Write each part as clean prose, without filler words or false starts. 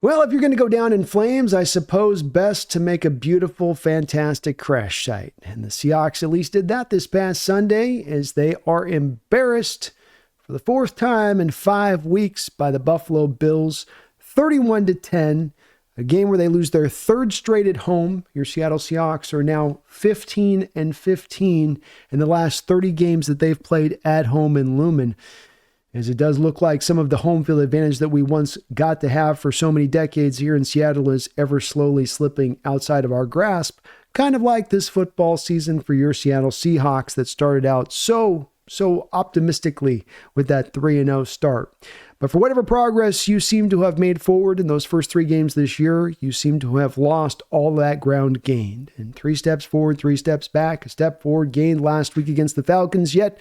Well, if you're going to go down in flames, I suppose best to make a beautiful, fantastic crash site. And the Seahawks at least did that this past Sunday as they are embarrassed for the fourth time in 5 weeks by the Buffalo Bills, 31-10, a game where they lose their third straight at home. Your Seattle Seahawks are now 15-15 in the last 30 games that they've played at home in Lumen, as it does look like some of the home field advantage that we once got to have for so many decades here in Seattle is ever slowly slipping outside of our grasp, kind of like this football season for your Seattle Seahawks that started out so optimistically with that 3-0 start. But for whatever progress you seem to have made forward in those first 3 games this year, you seem to have lost all that ground gained. And 3 steps forward, 3 steps back, a step forward gained last week against the Falcons, yet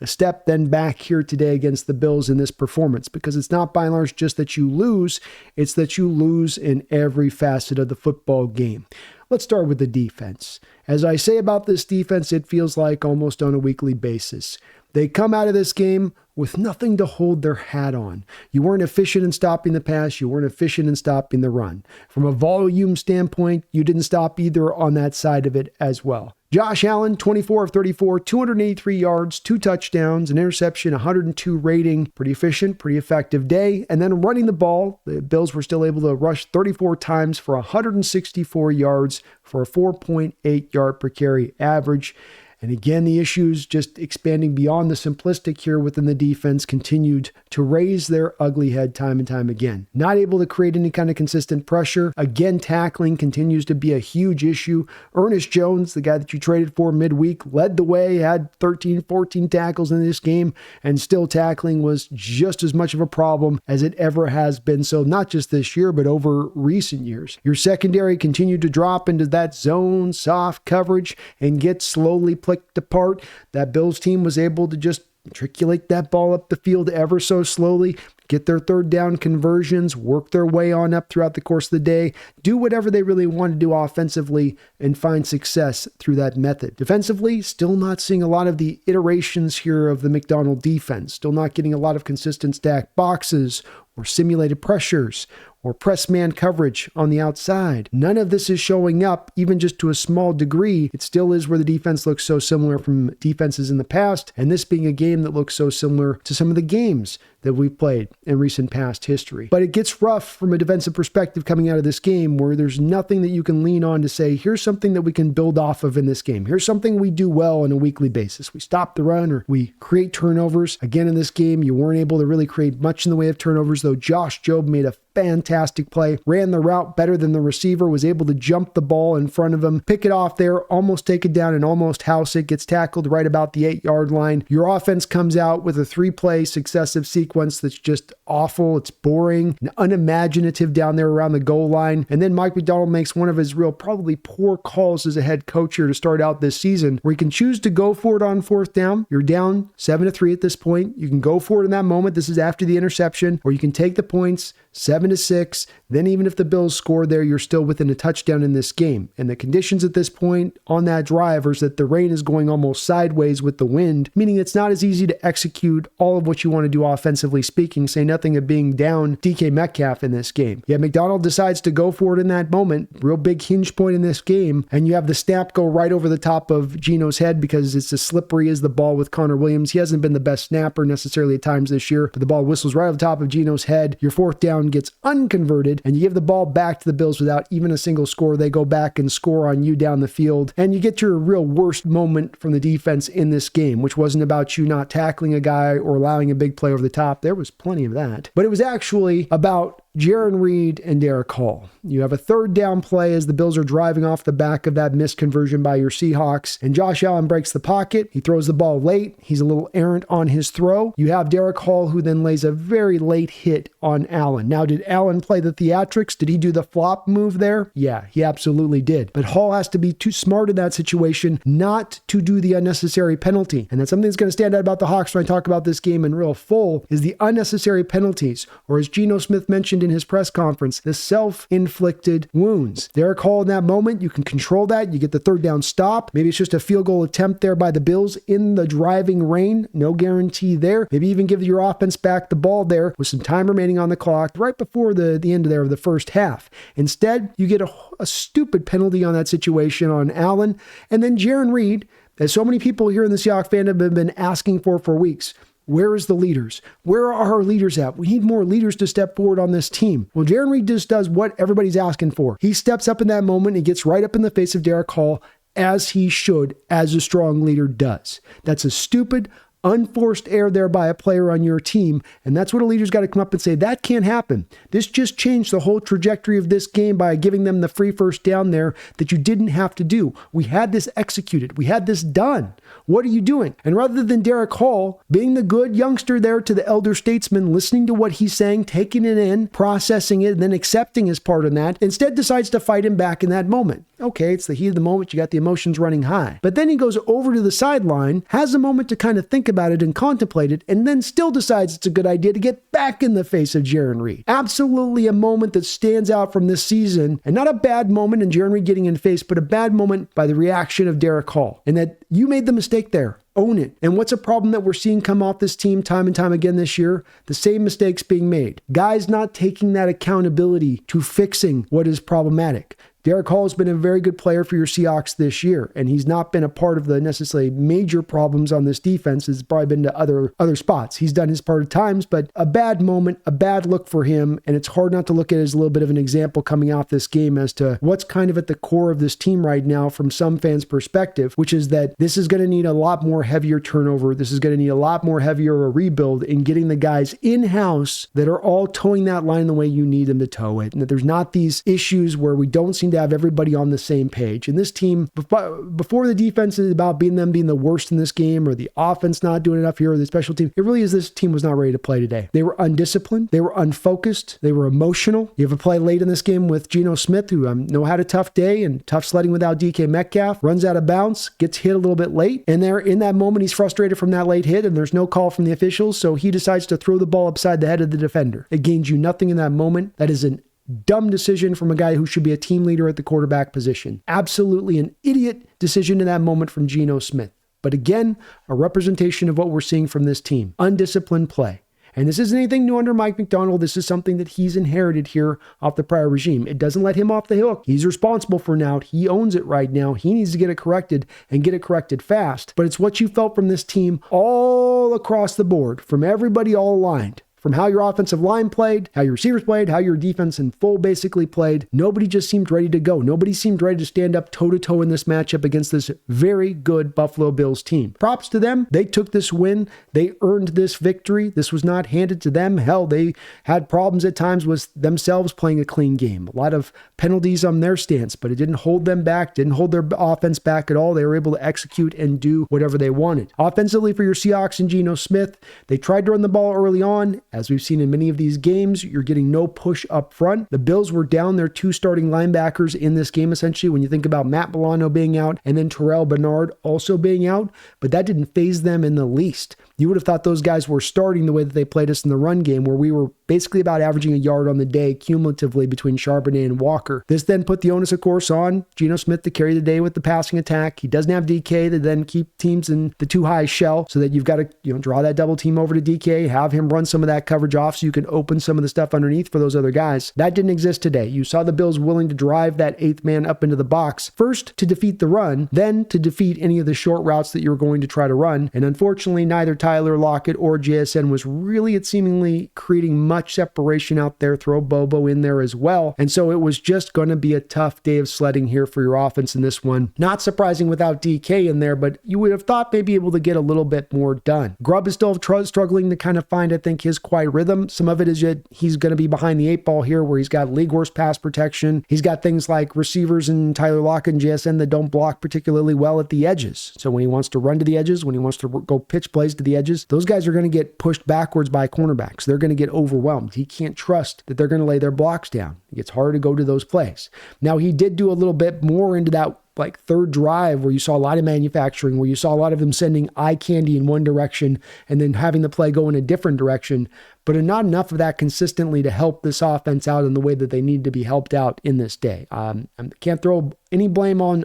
a step then back here today against the Bills in this performance, because it's not by and large just that you lose, it's that you lose in every facet of the football game. Let's start with the defense. As I say about this defense, it feels like almost on a weekly basis. They come out of this game with nothing to hold their hat on. You weren't efficient in stopping the pass. You weren't efficient in stopping the run. From a volume standpoint, you didn't stop either on that side of it as well. Josh Allen, 24 of 34, 283 yards, 2 touchdowns, an interception, 102 rating. Pretty efficient, pretty effective day. And then running the ball, the Bills were still able to rush 34 times for 164 yards for a 4.8 yard per carry average. And again, the issues just expanding beyond the simplistic here within the defense continued to raise their ugly head time and time again. Not able to create any kind of consistent pressure. Again, tackling continues to be a huge issue. Ernest Jones, the guy that you traded for midweek, led the way, had 13, 14 tackles in this game, and still tackling was just as much of a problem as it ever has been. So not just this year, but over recent years. Your secondary continued to drop into that zone, soft coverage, and get slowly picked apart. That Bills team was able to just matriculate that ball up the field ever so slowly, get their third down conversions, work their way on up throughout the course of the day, do whatever they really want to do offensively, and find success through that method. Defensively, still not seeing a lot of the iterations here of the McDonald defense, still not getting a lot of consistent stacked boxes or simulated pressures or press man coverage on the outside. None of this is showing up, even just to a small degree. It still is where the defense looks so similar from defenses in the past, and this being a game that looks so similar to some of the games that we've played in recent past history. But it gets rough from a defensive perspective coming out of this game, where there's nothing that you can lean on to say, here's something that we can build off of in this game. Here's something we do well on a weekly basis. We stop the run or we create turnovers. Again, in this game, you weren't able to really create much in the way of turnovers, though Josh Jobe made a fantastic play, ran the route better than the receiver, was able to jump the ball in front of him, pick it off there, almost take it down and almost house it, gets tackled right about the 8-yard line. Your offense comes out with a 3-play successive sequence that's just awful. It's boring and unimaginative down there around the goal line. And then Mike McDonald makes one of his real probably poor calls as a head coach here to start out this season, where you can choose to go for it on 4th down. You're down 7-3 at this point. You can go for it in that moment. This is after the interception, or you can take the points, 7-6. Then even if the Bills score there, you're still within a touchdown in this game. And the conditions at this point on that drive is that the rain is going almost sideways with the wind, meaning it's not as easy to execute all of what you want to do offensively speaking, say nothing of being down DK Metcalf in this game. Yet McDonald decides to go for it in that moment, real big hinge point in this game, and you have the snap go right over the top of Geno's head because it's as slippery as the ball with Connor Williams. He hasn't been the best snapper necessarily at times this year, but the ball whistles right over the top of Geno's head. Your 4th down gets unconverted, and you give the ball back to the Bills without even a single score. They go back and score on you down the field, and you get your real worst moment from the defense in this game, which wasn't about you not tackling a guy or allowing a big play over the top. There was plenty of that, but it was actually about Jaron Reed and Derek Hall. You have a 3rd down play as the Bills are driving off the back of that missed conversion by your Seahawks, and Josh Allen breaks the pocket. He throws the ball late. He's a little errant on his throw. You have Derek Hall, who then lays a very late hit on Allen. Now, did Allen play the theatrics? Did he do the flop move there? Yeah, he absolutely did. But Hall has to be too smart in that situation not to do the unnecessary penalty. And that's something that's going to stand out about the Hawks when I talk about this game in real full, is the unnecessary penalties. Or as Geno Smith mentioned in his press conference, the self-inflicted wounds. Derek Hall in that moment, you can control that. You get the third down stop. Maybe it's just a field goal attempt there by the Bills in the driving rain. No guarantee there. Maybe even give your offense back the ball there with some time remaining on the clock right before the end there of the first half. Instead, you get a stupid penalty on that situation on Allen. And then Jarran Reed, as so many people here in the Seahawks fandom have been asking for weeks, where is the leaders? Where are our leaders at? We need more leaders to step forward on this team. Well, Jarran Reed just does what everybody's asking for. He steps up in that moment and gets right up in the face of Derek Hall, as he should, as a strong leader does. That's a stupid, unforced error there by a player on your team, and that's what a leader's got to come up and say, that can't happen. This just changed the whole trajectory of this game by giving them the free first down there that you didn't have to do. We had this executed. We had this done. What are you doing? And rather than Derek Hall being the good youngster there to the elder statesman, listening to what he's saying, taking it in, processing it, and then accepting his part in that, instead decides to fight him back in that moment. Okay, it's the heat of the moment. You got the emotions running high. But then he goes over to the sideline, has a moment to kind of think about it and contemplate it, and then still decides it's a good idea to get back in the face of Jarran Reed. Absolutely a moment that stands out from this season, and not a bad moment in Jarran Reed getting in the face, but a bad moment by the reaction of Derek Hall. And that you made the mistake there. Own it. And what's a problem that we're seeing come off this team time and time again this year? The same mistakes being made. Guys not taking that accountability to fixing what is problematic. Derek Hall has been a very good player for your Seahawks this year, and he's not been a part of the necessarily major problems on this defense. It's probably been to other spots. He's done his part at times, but a bad moment, a bad look for him, and it's hard not to look at it as a little bit of an example coming off this game as to what's kind of at the core of this team right now from some fans' perspective, which is that this is going to need a lot more heavier turnover. This is going to need a lot more heavier a rebuild in getting the guys in-house that are all towing that line the way you need them to tow it, and that there's not these issues where we don't seem to have everybody on the same page. And this team, before the defense is about being the worst in this game, or the offense not doing enough here, or the special team, it really is this team was not ready to play today. They were undisciplined. They were unfocused. They were emotional. You have a play late in this game with Geno Smith, who had a tough day and tough sledding without DK Metcalf, runs out of bounds, gets hit a little bit late. And there in that moment, he's frustrated from that late hit, and there's no call from the officials. So he decides to throw the ball upside the head of the defender. It gains you nothing in that moment. That is an dumb decision from a guy who should be a team leader at the quarterback position. Absolutely an idiot decision in that moment from Geno Smith. But again, a representation of what we're seeing from this team. Undisciplined play. And this isn't anything new under Mike Macdonald. This is something that he's inherited here off the prior regime. It doesn't let him off the hook. He's responsible for now. He owns it right now. He needs to get it corrected and get it corrected fast. But it's what you felt from this team all across the board, from everybody all aligned. From how your offensive line played, how your receivers played, how your defense in full basically played, nobody just seemed ready to go. Nobody seemed ready to stand up toe-to-toe in this matchup against this very good Buffalo Bills team. Props to them. They took this win. They earned this victory. This was not handed to them. Hell, they had problems at times with themselves playing a clean game. A lot of penalties on their stance, but it didn't hold them back, didn't hold their offense back at all. They were able to execute and do whatever they wanted. Offensively for your Seahawks and Geno Smith, they tried to run the ball early on. As we've seen in many of these games, you're getting no push up front. The Bills were down their two starting linebackers in this game, essentially, when you think about Matt Milano being out and then Terrell Bernard also being out, but that didn't faze them in the least. You would have thought those guys were starting the way that they played us in the run game, where we were basically about averaging a yard on the day cumulatively between Charbonnet and Walker. This then put the onus, of course, on Geno Smith to carry the day with the passing attack. He doesn't have DK to then keep teams in the too high shell, so that you've got to draw that double team over to DK, have him run some of that coverage off so you can open some of the stuff underneath for those other guys. That didn't exist today. You saw the Bills willing to drive that eighth man up into the box, first to defeat the run, then to defeat any of the short routes that you were going to try to run. And unfortunately, neither Tyler Lockett or JSN was really at seemingly creating much separation out there. Throw Bobo in there as well. And so it was just going to be a tough day of sledding here for your offense in this one. Not surprising without DK in there, but you would have thought maybe able to get a little bit more done. Grubb is still struggling to kind of find, I think, his quiet rhythm. Some of it is that he's going to be behind the eight ball here, where he's got league worst pass protection. He's got things like receivers and Tyler Lockett and JSN that don't block particularly well at the edges. So when he wants to run to the edges, when he wants to go pitch plays to the edges, those guys are going to get pushed backwards by cornerbacks. They're going to get overwhelmed. He can't trust that they're going to lay their blocks down. It gets hard to go to those plays. Now, he did do a little bit more into that third drive where you saw a lot of manufacturing, where you saw a lot of them sending eye candy in one direction and then having the play go in a different direction. but not enough of that consistently to help this offense out in the way that they need to be helped out in this day. I can't throw any blame on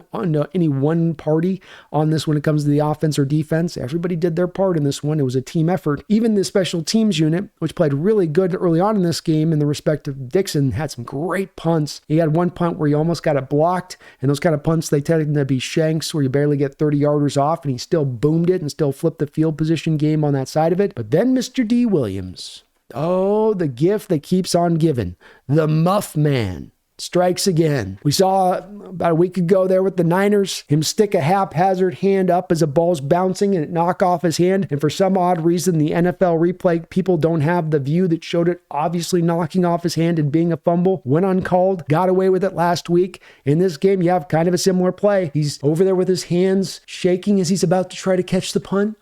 any one party on this when it comes to the offense or defense. Everybody did their part in this one. It was a team effort. Even the special teams unit, which played really good early on in this game in the respect of Dixon, had some great punts. He had one punt where he almost got it blocked, and those kind of punts, they tend to be shanks where you barely get 30-yarders off, and he still boomed it and still flipped the field position game on that side of it. But then Mr. D. Williams, oh, the gift that keeps on giving, the Muff Man, strikes again. We saw about a week ago there with the Niners, him stick a haphazard hand up as a ball's bouncing and it knock off his hand. And for some odd reason, the NFL replay people don't have the view that showed it obviously knocking off his hand and being a fumble. Went uncalled, got away with it last week. In this game, you have kind of a similar play. He's over there with his hands shaking as he's about to try to catch the punt.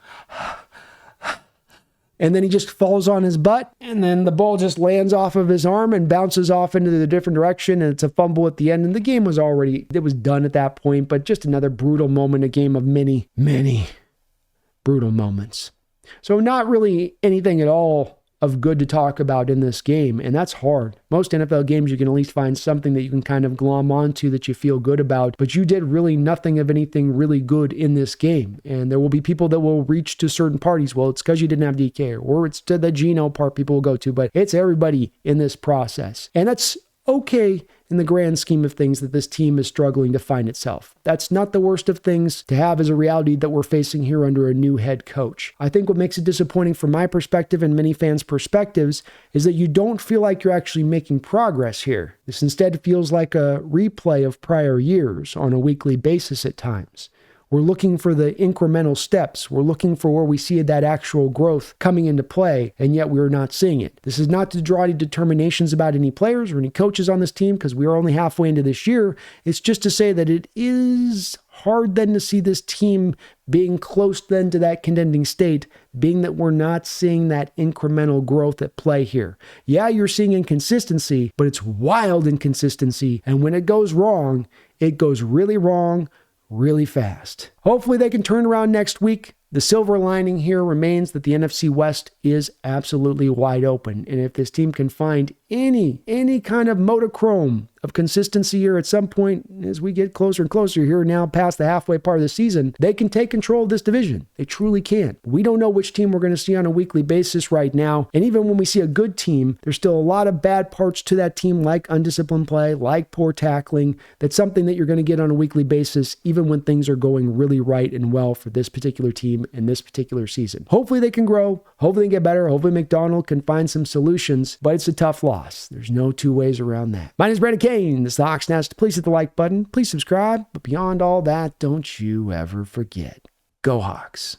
And then he just falls on his butt, and then the ball just lands off of his arm and bounces off into the different direction, and it's a fumble at the end, and the game was done at that point, but just another brutal moment, a game of many, many brutal moments. So not really anything at all of good to talk about in this game, and that's hard. Most NFL games, you can at least find something that you can kind of glom onto that you feel good about, but you did really nothing of anything really good in this game. And there will be people that will reach to certain parties. Well, it's because you didn't have DK, or it's to the Geno part people will go to, but it's everybody in this process. And that's okay in the grand scheme of things that this team is struggling to find itself. That's not the worst of things to have as a reality that we're facing here under a new head coach. I think what makes it disappointing from my perspective and many fans' perspectives is that you don't feel like you're actually making progress here. This instead feels like a replay of prior years on a weekly basis at times. We're looking for the incremental steps. We're looking for where we see that actual growth coming into play, and yet we're not seeing it. This is not to draw any determinations about any players or any coaches on this team, because we are only halfway into this year. It's just to say that it is hard then to see this team being close then to that contending state, being that we're not seeing that incremental growth at play here. Yeah, you're seeing inconsistency, but it's wild inconsistency, and when it goes wrong, it goes really wrong really fast. Hopefully they can turn around next week. The silver lining here remains that the NFC West is absolutely wide open. And if this team can find any kind of monochrome of consistency here at some point as we get closer and closer here now past the halfway part of the season, they can take control of this division. They truly can. We don't know which team we're going to see on a weekly basis right now. And even when we see a good team, there's still a lot of bad parts to that team, like undisciplined play, like poor tackling. That's something that you're going to get on a weekly basis, even when things are going really right and well for this particular team in this particular season. Hopefully they can grow. Hopefully they get better. Hopefully McDonald can find some solutions, but it's a tough loss. There's no two ways around that. My name is Brandon Kane. This is the Hawks Nest. Please hit the like button. Please subscribe. But beyond all that, don't you ever forget, go Hawks.